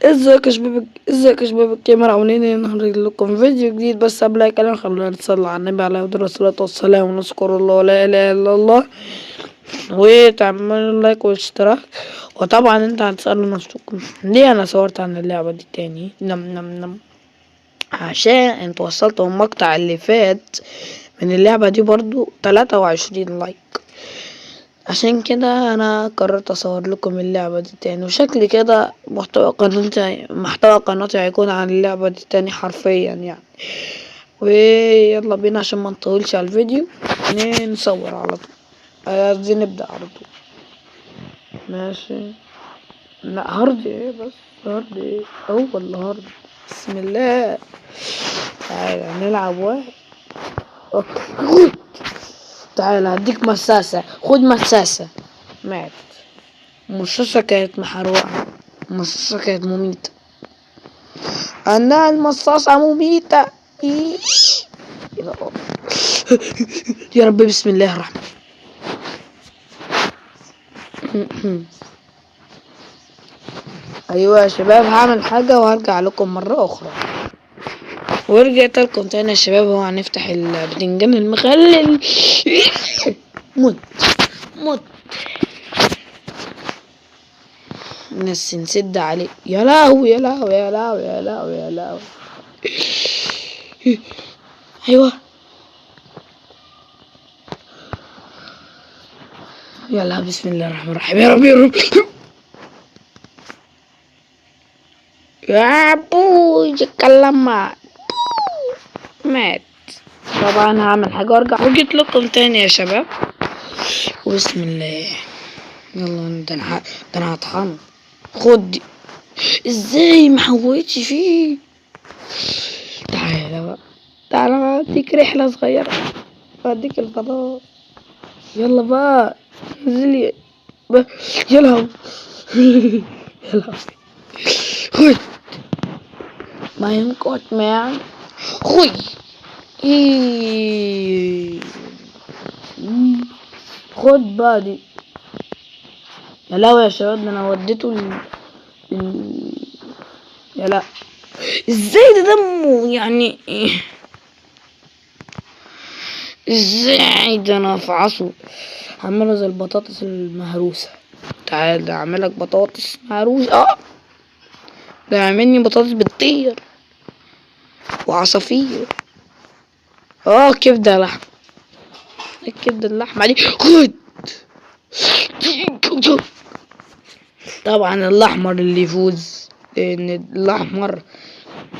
ازيك يا شباب الكاميرا عاملين ايه؟ النهارده لكم فيديو جديد، بس قبل اي كلام خلونا نصلي على النبي عليه الصلاة والسلام ونذكر الله لا اله الا الله، وتعملوا لايك واشتراك. وطبعا انت هتسألوا نفسكم ليه انا صورت عن اللعبة دي تاني؟ نم عشان انت وصلتوا المقطع اللي فات من اللعبة دي برضو 23 لايك، عشان كده انا قررت اصور لكم اللعبة دي تاني. وشكل كده محتوى قناتي هيكون عن اللعبة دي تاني حرفيا يعني. ويلا بينا عشان ما نطولش على الفيديو، نصور على طول. قصدي نبدأ على طول. ماشي. لا هارد ايه بس، هارد ايه اول هارد. بسم الله. تعالى نلعب واحد. خد، تعالى هديك مساسة، خد مساسة. مات. المصاصة كانت محروقة، المصاصة كانت مميتة. أنا المصاصة مميتة. يا رب بسم الله الرحمن. أيوة يا شباب، هعمل حاجة وهرجع لكم مرة أخرى. ورجعت لكم تاني يا شباب، هو هنفتح البتنجان المخلل. موت موت. ناس نسد عليه. يا لهوي يا لهوي يا لهوي يا لهوي يا لهوي. ايوه يلا بسم الله الرحمن الرحيم. يا رب يا رب. يا ابوي اتكلم مات. طبعا هعمل حاجة وارجع وجيت لكم تاني يا شباب. وبسم الله. يلا ده انا هطحنه. خد دي. ازاي محويتش فيه؟ تعالى بقى، تعالى بقى اديك رحلة صغيرة، اديك الفضاء. يلا بقى انزلي. يا لهوي. يا لهوي. خد. mein Gott man. خد. خد بقى دي. يا لهوي يا شباب، ده انا وديته يا لا. ازاي ده دمه يعني؟ ازاي ده انا افعصه. هعمله زي البطاطس المهروسة. تعال ده اعملك بطاطس مهروسة. ده يعملني بطاطس بتطير وعصافير. كبدة لحم. الكبدة اللحمة دي. خد. طبعا الاحمر اللي يفوز، لان الاحمر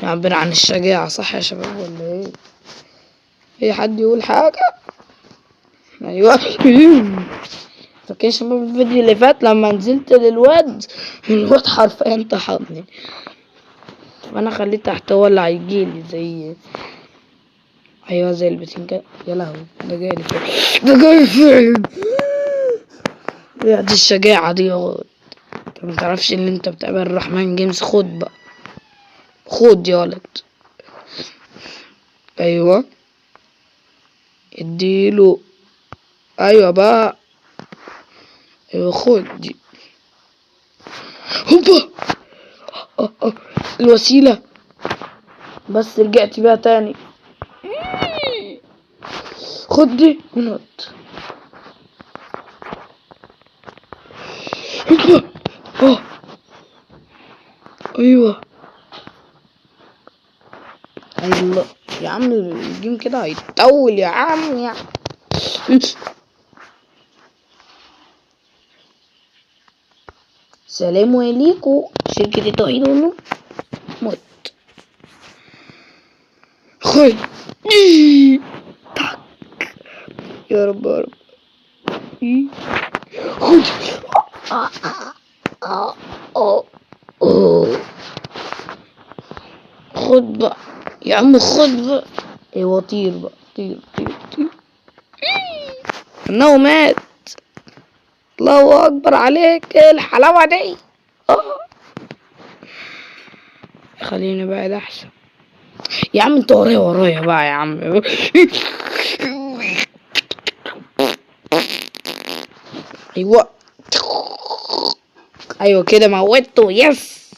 يعبر عن الشجاعة. صح يا شباب ولا ايه؟ في حد يقول حاجة؟ ايوه. فاكرين شباب الفيديو اللي فات لما نزلت للواد، الواد حرفيا طحني، وانا خليه تحت هو اللي هيجيلي زي. ايوه زي البتنجان. يا لهوي ده جاي فين؟ ده جاي فين؟ يا دي الشجاعة دي يا ولد. انت متعرفش اللي انت بتعمل الرحمن جيمز. خد بقى، خد يا ولد. ايوه اديله. ايوه بقى. ايوه خد دي. هوبا. الوسيلة. بس رجعت بيها تاني. خد دي ونط. هوبا. ايوه. الله يا عم، الجيم كده هيطول يا عم يا. سلام عليكم شركة التوحيد والنور. موت. خد. يا رب يا رب. خد. خد بقى يا عم، خد بقى. ايوه طير بقى، طير طير طير. انه مات. الله اكبر عليك، ايه الحلاوه دي. خليني بعد احسن. يا عم انت ورايا بقى يا عم. ايوه ايوه كده موتته. يس.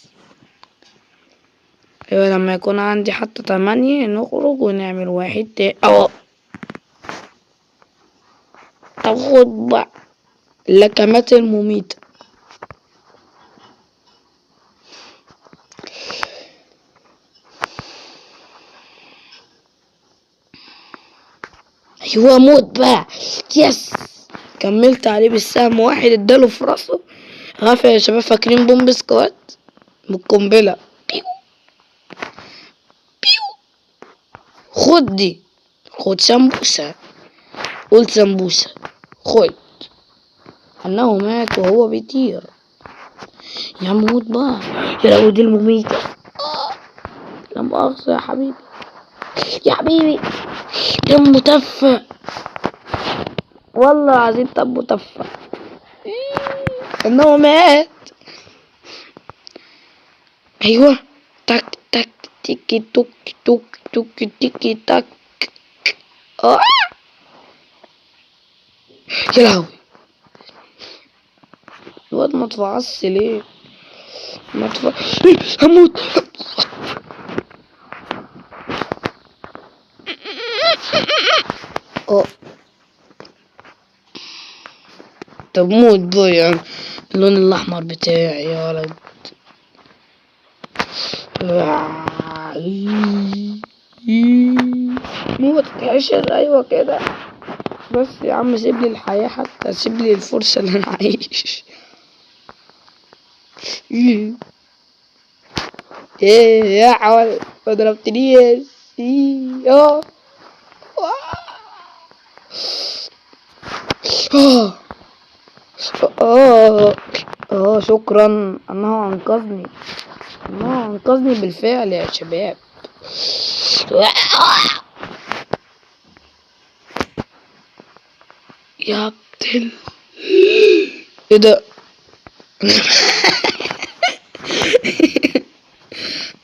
ايوه لما يكون عندي حتى 8 نخرج ونعمل واحد تاني. اه طب خد بقى اللكمات المميتة. ايوه موت بقى. يس كملت عليه بالسهم واحد اداله في راسه. عارفة يا شباب فاكرين بومب سكوات بالقنبلة؟ بيو بيو. خد دي. خد سمبوسة. قلت سمبوسة. خد. انه مات وهو بيطير. يا عم موت بقى. يا لو دي المميتة. لا مؤاخذة يا حبيبي. يا حبيبي يا متفة. والله العظيم طب متفة. انه مات. ايوه تك تك تيكي توك توك توك تيكي تك. اه يا لهوي. الواد ما تفعصش ليه؟ ما تفعص. هموت. اه طب موت بوي يعني. اللون الاحمر بتاعي يا ولد. موت عشر ايوه كده. بس يا عم سيب لي الحياة حتى سيب لي الفرصة اللي انا اعيش. ايه يا حوال ما ضربتنيش. اه اه اه شكرا انه انقذني. انه انقذني بالفعل يا شباب. يا بتل. ايه ده؟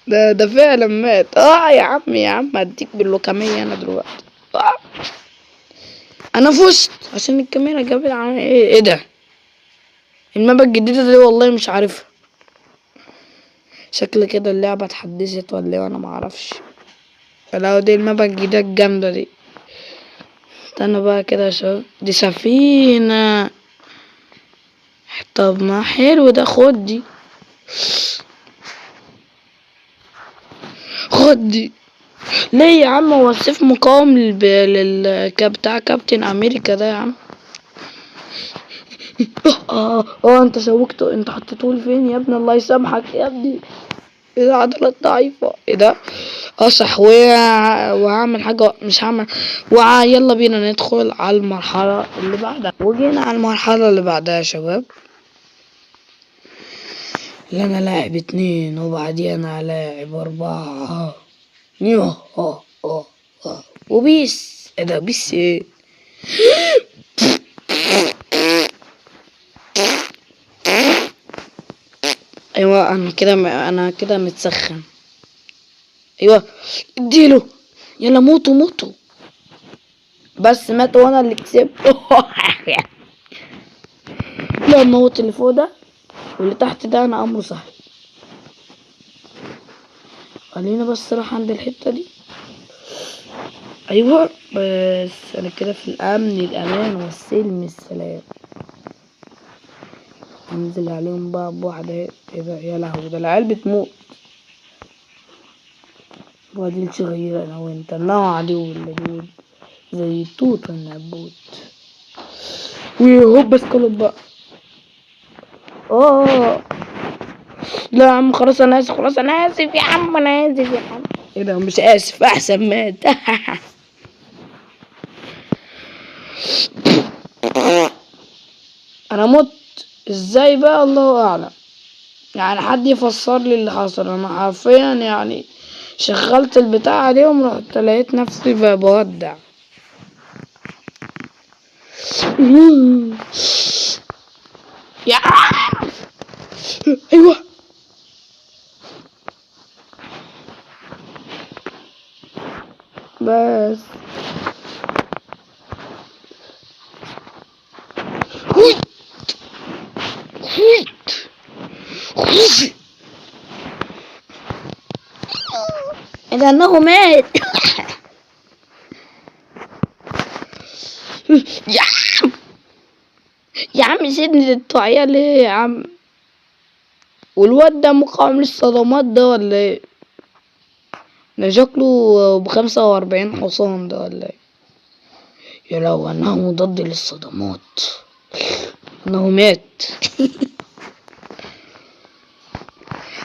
ده فعلا مات. يا عم هديك باللوكامية انا دلوقتي. انا فزت عشان الكاميرا جابت عن ايه ده؟ المابا الجديدة دي والله مش عارفها. شكل كده اللعبة اتحدثت ولا ايه وانا معرفش. فلو دي المابا الجديدة الجامدة دي. استنى بقى كده يا شباب دي سفينة. طب ما حلو ده. خد دي. خد دي. ليه يا عم هو السيف مقاوم بتاع كابتن امريكا ده يا عم. انت شوكته. انت حطيته فين يا ابني؟ الله يسامحك يا ابني. ايه ده عضلات ضعيفة. ايه ده؟ صح. وهعمل حاجة مش هعمل. يلا بينا ندخل على المرحلة اللي بعدها. وجينا على المرحلة اللي بعدها يا شباب. اللي انا لاعب 2 وبعدين انا لاعب 4. يوه وبيس. ايه ده بيس ايه؟ ايوه انا كده متسخن. ايوه اديله. يلا موتوا موتوا. بس مات وانا اللي كسبت. لا موت اللي فوق ده واللي تحت ده انا امره سهل. خلينا بس راح عند الحتة دي. ايوه بس انا كده في الامن الامان والسلم السلام. انزل عليهم بقى بواحدة. ايه ده يا لهوي ده العيال بتموت. وادي الشغيرة انا وانت النوع عدو اللدود زي التوت والنبوت. وهوب اسكلوا بقى. اه لا يا عم خلاص انا اسف. خلاص انا اسف يا عم. انا اسف يا عم. ايه ده مش اسف احسن مات. انا مت ازاي بقى الله اعلم. يعني حد يفسر لي اللي حصل. انا حرفيا يعني شغلت البتاعة دي ورحت لقيت نفسي بودع. يا ايوه بس لأنه مات. يا عم يا عم سيبني، انتوا عيال ايه يا عم؟ والواد ده مقاوم للصدمات ده ولا ايه؟ ده شكله ب45 حصان ده ولا ايه؟ يا لو انه مضاد للصدمات، انه مات.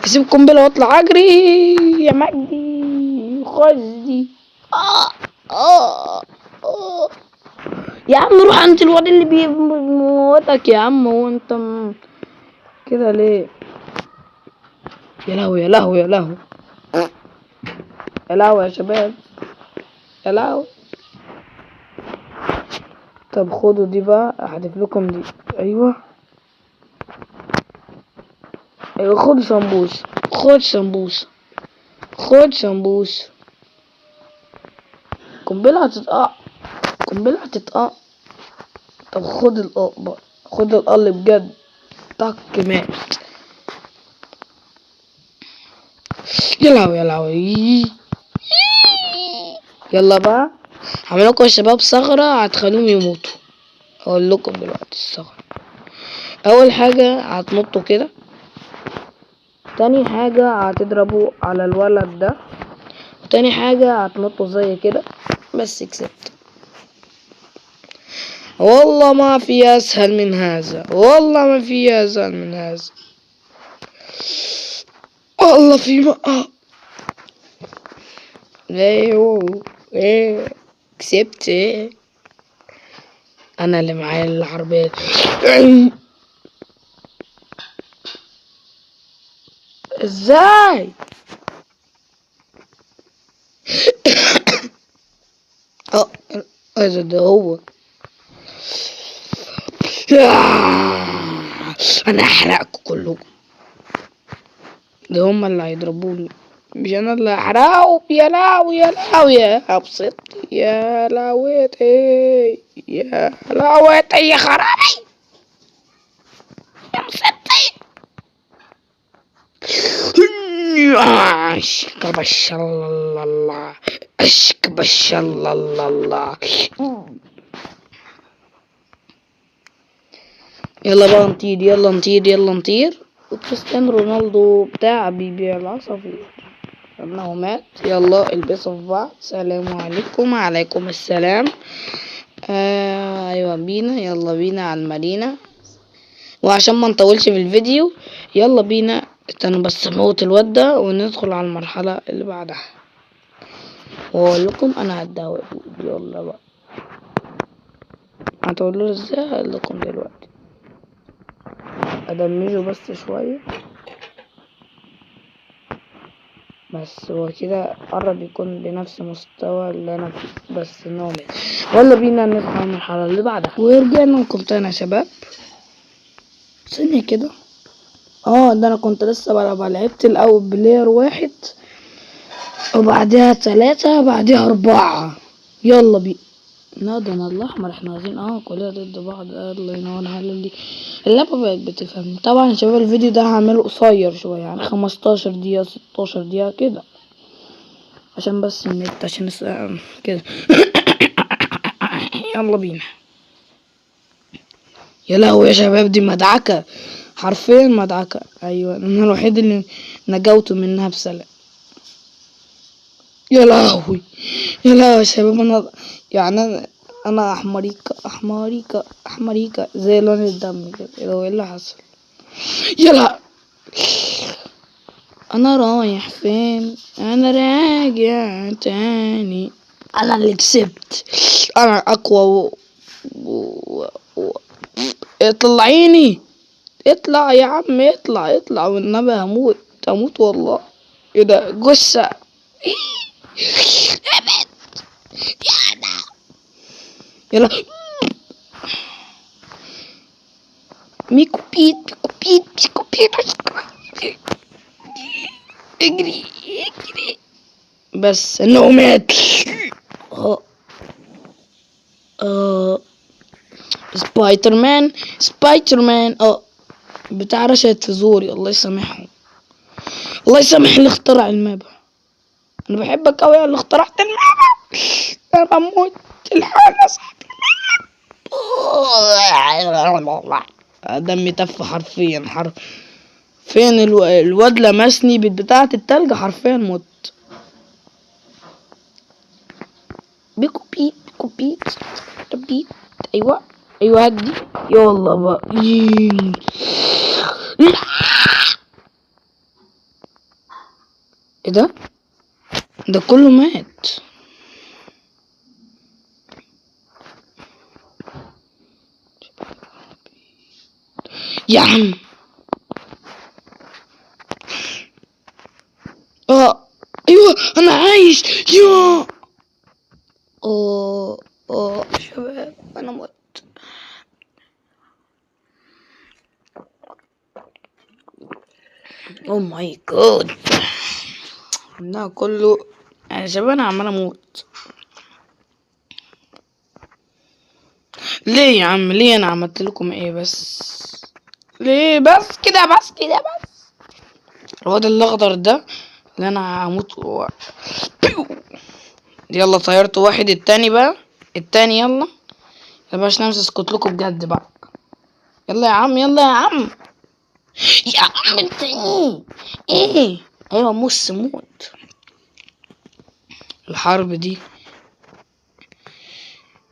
اسيب قنبله واطلع اجري يا مجدي خزي. آه آه آه. يا عم روح انت الواد اللي بيموتك يا عم، هو انت كده ليه؟ يا لهوي يا لهوي يا لهوي يا لهوي يا شباب، يا لهوي. طب خدوا دي بقى، احذف لكم دي. ايوه ايوه، خد سمبوس، خد سمبوس، خد سمبوس. قنبلة هتتقع، قنبلة هتتقع. طب خد القاء بقى، خد القاء اللي بجد. طق مات. يا لهوي يا لهوي. يلا بقى، هعمل لكم يا شباب ثغرة هتخليهم يموتوا. اقول لكم دلوقتي الثغرة. اول حاجة هتنطوا كده، تاني حاجة هتضربوا على الولد ده، وتاني حاجة هتنطوا زي كده. بس كسبت. والله ما في اسهل من هذا، والله ما في اسهل من هذا، والله في ايه كسبت. ايه انا اللي معايا العربية. ازاي؟ اه ده هو. انا هحرقكم كلكم، ده هما اللي هيضربوني مش انا اللي هحرقهم. يا لهوي يا لهوي يا بسطتي، يا لهوتي يا لهوتي يا خرابي يا بسطتي. اشك بشل الله، اشك بشل الله. يلا بقى نطير، يلا نطير، يلا نطير. وكريستيانو رونالدو بتاع بيبيع العصافير انه مات. يلا البسوا في بعض، سلام عليكم. وعليكم السلام. ايوه بينا، يلا بينا على المدينة. وعشان ما نطولش في الفيديو، يلا بينا. استنوا بس اموت الواد ده وندخل على المرحلة اللي بعدها، واقول لكم انا هتداوي. يلا بقى، هتقولوا ازاي؟ هقول لكم دلوقتي. ادمجه بس شوية، بس هو كده قرب يكون بنفس مستوى اللي انا فيه، بس ان هو مات. يلا بينا ندخل على المرحلة اللي بعدها. ورجعنا لكم تاني يا شباب. ثانية كده. ده انا كنت لسه بلعب، لعبت الاول بلاير 1 وبعدها 3 بعدها 4. يلا بينا. لا ده انا الاحمر، احنا عايزين كلنا ضد بعض. الله ينور عليك. اللعبة بقت بتفهم. طبعا يا شباب الفيديو ده هعمله قصير شوية، يعني 15 دقيقة 16 دقيقة كده، عشان بس النت، عشان كده. يلا بينا. يا لهوي يا شباب، دي مدعكة، حرفيا مدعكة. ايوه انا الوحيد اللي نجوت منها بسلام. يا لهوي يا لهوي يا شباب، انا يعني انا احمريكا احمريكا احمريكا زي لون الدم كده. ايه اللي حصل؟ يا لا، انا رايح فين؟ انا راجع تاني. انا اللي كسبت، انا اقوى و... اطلعيني، اطلع يا عم، اطلع اطلع والنبي هموت، هموت والله. ايه ده جثة؟ ابعد يا انا. يلا ميكو بيت ميكو بيت ميكو بيت. اجري اجري. بس انه مات. اه سبايدر مان، سبايدر مان بتاع رشد في زوري. الله يسامحهم، الله يسامح اللي اخترع الماب. انا بحبك اوي يا اللي اخترعت المعنى. انا بموت. الحقني يا صاحبي. دمي تف حرفيا. فين الواد لمسني بتاعة التلج حرفيا موت. بيكو بيت. ايوه هدي. يلا بقى. ايه ده كله مات. يا عم ايوه انا عايش. يا شباب انا مت. او ماي جاد. ده كله يا شباب انا عمال اموت. ليه يا عم ليه انا عملت لكم ايه بس؟ ليه بس كده الواد الاخضر ده اللي انا هموت يلا طيرت واحد. التاني يلا يا باش نمسك اسكت لكم بجد بقى. يلا يا عم يا عم التاني. ايه ايوه موت. الحرب دي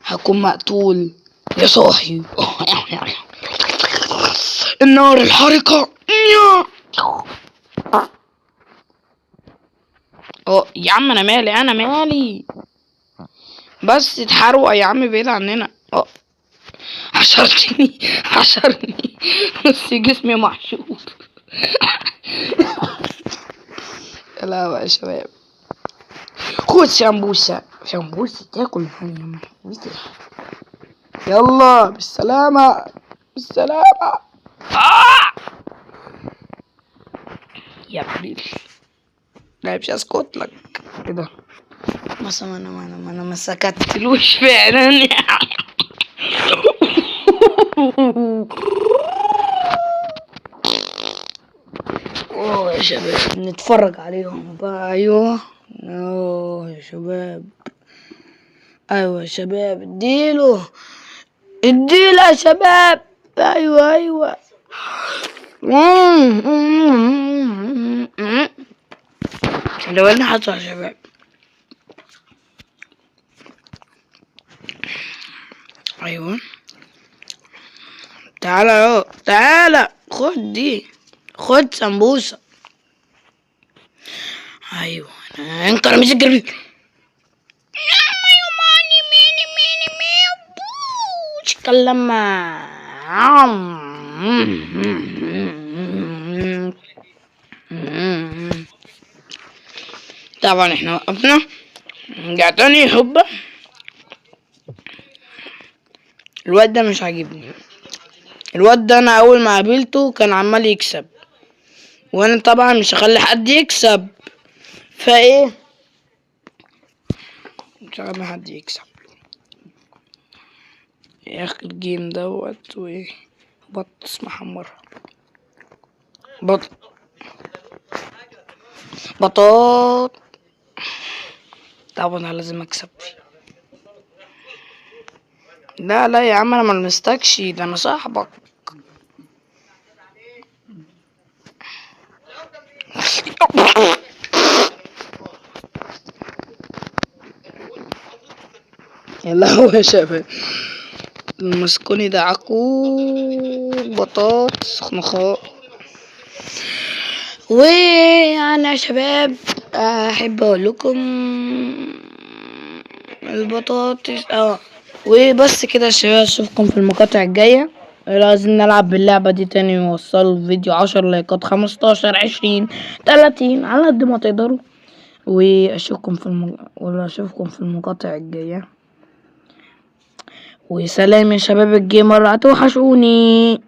هكون مقتول يا صاحي. النار الحارقة. يا عم انا مالي بس اتحرق يا عم بعيد عننا. حشرني نص جسمي محشور. لا بقى يا شباب خد شامبوسة تاكل هاني. يلا بالسلامة. يا بريل لا مش اسكت لك. ايه ده مثلا انا ما سكتلوش فعلا. يا شباب نتفرج عليهم بقى. ايوه يا شباب. ايوه يا شباب اديله يا شباب. ايوه لو انا حصل يا شباب. ايوه تعالى خد سمبوسة. ايوه انا انكر مش قلبي. لما طبعا احنا وقفنا. جعتني حبة. الواد ده مش عاجبني. الواد ده انا اول ما قابلته كان عمال يكسب وانا طبعا مش هخلي حد يكسب. فايه مش هخلي حد يكسب يا اخي. الجيم دوت وايه بط محمرة بطاط. طبعا انا لازم اكسب. لا يا عم انا ملمستكش. ده انا صاحبك. يلا هو يا شباب المسكوني ده عقول بطاطس خنخاء. ويعني يا شباب احب اقول لكم البطاطس وبس كده يا شباب. اشوفكم في المقاطع الجايه. لازم نلعب باللعبه دي تاني ووصلوا الفيديو 10 لايكات 15 20 30 على قد ما تقدروا. واشوفكم في المقاطع الجايه. وسلام يا شباب الجيمر هتوحشوني.